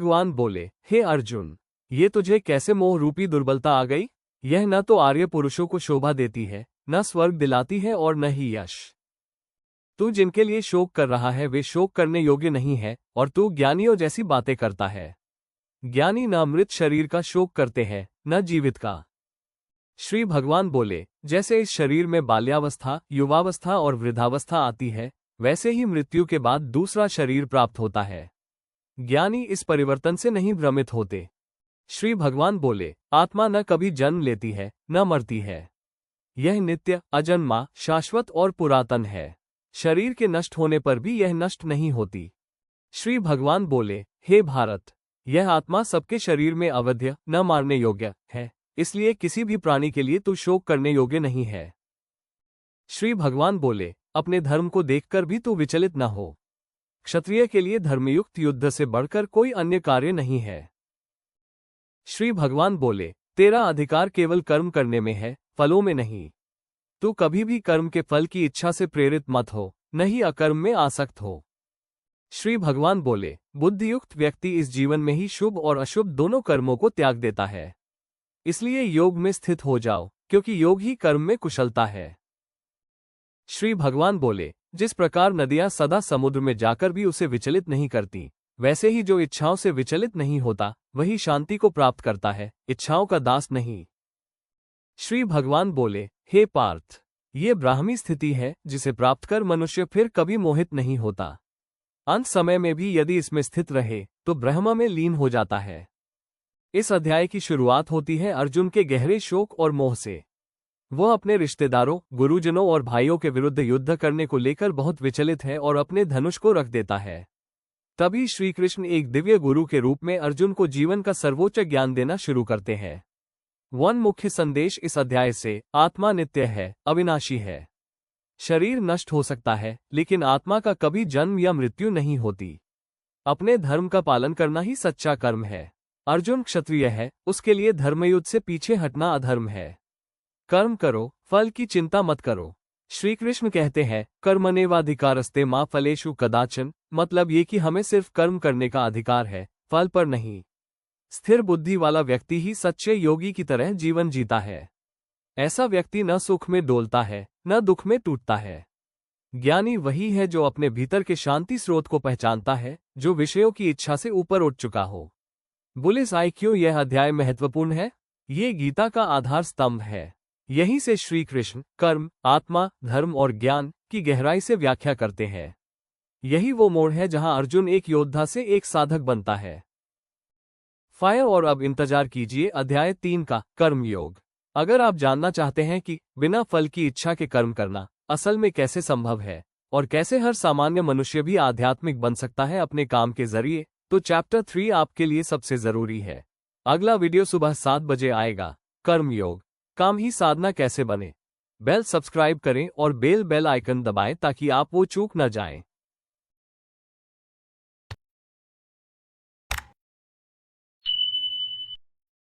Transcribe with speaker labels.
Speaker 1: भगवान बोले, हे अर्जुन, ये तुझे कैसे मोह रूपी दुर्बलता आ गई? यह न तो आर्य पुरुषों को शोभा देती है, न स्वर्ग दिलाती है और न ही यश। तू जिनके लिए शोक कर रहा है वे शोक करने योग्य नहीं है, और तू ज्ञानियों जैसी बातें करता है। ज्ञानी न मृत शरीर का शोक करते हैं, न जीवित का। श्री भगवान बोले, जैसे इस शरीर में बाल्यावस्था, युवावस्था और वृद्धावस्था आती है, वैसे ही मृत्यु के बाद दूसरा शरीर प्राप्त होता है। ज्ञानी इस परिवर्तन से नहीं भ्रमित होते। श्री भगवान बोले, आत्मा न कभी जन्म लेती है, न मरती है। यह नित्य, अजन्मा, शाश्वत और पुरातन है। शरीर के नष्ट होने पर भी यह नष्ट नहीं होती। श्री भगवान बोले, हे भारत, यह आत्मा सबके शरीर में अवध्य, न मारने योग्य है, इसलिए किसी भी प्राणी के लिए तू शोक करने योग्य नहीं है। श्री भगवान बोले, अपने धर्म को देखकर भी तू विचलित न हो। क्षत्रिय के लिए धर्मयुक्त युद्ध से बढ़कर कोई अन्य कार्य नहीं है। श्री भगवान बोले, तेरा अधिकार केवल कर्म करने में है, फलों में नहीं। तू कभी भी कर्म के फल की इच्छा से प्रेरित मत हो, न ही अकर्म में आसक्त हो। श्री भगवान बोले, बुद्धियुक्त व्यक्ति इस जीवन में ही शुभ और अशुभ दोनों कर्मों को त्याग देता है। इसलिए योग में स्थित हो जाओ, क्योंकि योग ही कर्म में कुशलता है। श्री भगवान बोले, जिस प्रकार नदियां सदा समुद्र में जाकर भी उसे विचलित नहीं करती, वैसे ही जो इच्छाओं से विचलित नहीं होता वही शांति को प्राप्त करता है, इच्छाओं का दास नहीं। श्री भगवान बोले, हे पार्थ, ये ब्राह्मी स्थिति है जिसे प्राप्त कर मनुष्य फिर कभी मोहित नहीं होता। अंत समय में भी यदि इसमें स्थित रहे तो ब्रह्म में लीन हो जाता है। इस अध्याय की शुरुआत होती है अर्जुन के गहरे शोक और मोह से। वह अपने रिश्तेदारों, गुरुजनों और भाइयों के विरुद्ध युद्ध करने को लेकर बहुत विचलित है और अपने धनुष को रख देता है। तभी श्रीकृष्ण एक दिव्य गुरु के रूप में अर्जुन को जीवन का सर्वोच्च ज्ञान देना शुरू करते हैं। मुख्य संदेश इस अध्याय से, आत्मा नित्य है, अविनाशी है। शरीर नष्ट हो सकता है, लेकिन आत्मा का कभी जन्म या मृत्यु नहीं होती। अपने धर्म का पालन करना ही सच्चा कर्म है। अर्जुन क्षत्रिय है, उसके लिए धर्मयुद्ध से पीछे हटना अधर्म है। कर्म करो, फल की चिंता मत करो। श्री कृष्ण कहते हैं, कर्मण्येवाधिकारस्ते मा फलेषु कदाचन, मतलब ये कि हमें सिर्फ कर्म करने का अधिकार है, फल पर नहीं। स्थिर बुद्धि वाला व्यक्ति ही सच्चे योगी की तरह जीवन जीता है। ऐसा व्यक्ति न सुख में डोलता है, न दुख में टूटता है। ज्ञानी वही है जो अपने भीतर के शांति स्रोत को पहचानता है, जो विषयों की इच्छा से ऊपर उठ चुका हो। बुलिस क्यों यह अध्याय महत्वपूर्ण है? ये गीता का आधार स्तंभ है। यहीं से श्री कृष्ण कर्म, आत्मा, धर्म और ज्ञान की गहराई से व्याख्या करते हैं। यही वो मोड़ है जहां अर्जुन एक योद्धा से एक साधक बनता है। फायर और अब इंतजार कीजिए अध्याय 3 का कर्म योग। अगर आप जानना चाहते हैं कि बिना फल की इच्छा के कर्म करना असल में कैसे संभव है और कैसे हर सामान्य मनुष्य भी आध्यात्मिक बन सकता है अपने काम के जरिए, तो चैप्टर 3 आपके लिए सबसे जरूरी है। अगला वीडियो सुबह 7 बजे आएगा। कर्म योग, काम ही साधना कैसे बने। बेल सब्सक्राइब करें और बेल आइकन दबाएं ताकि आप वो चूक न जाएं।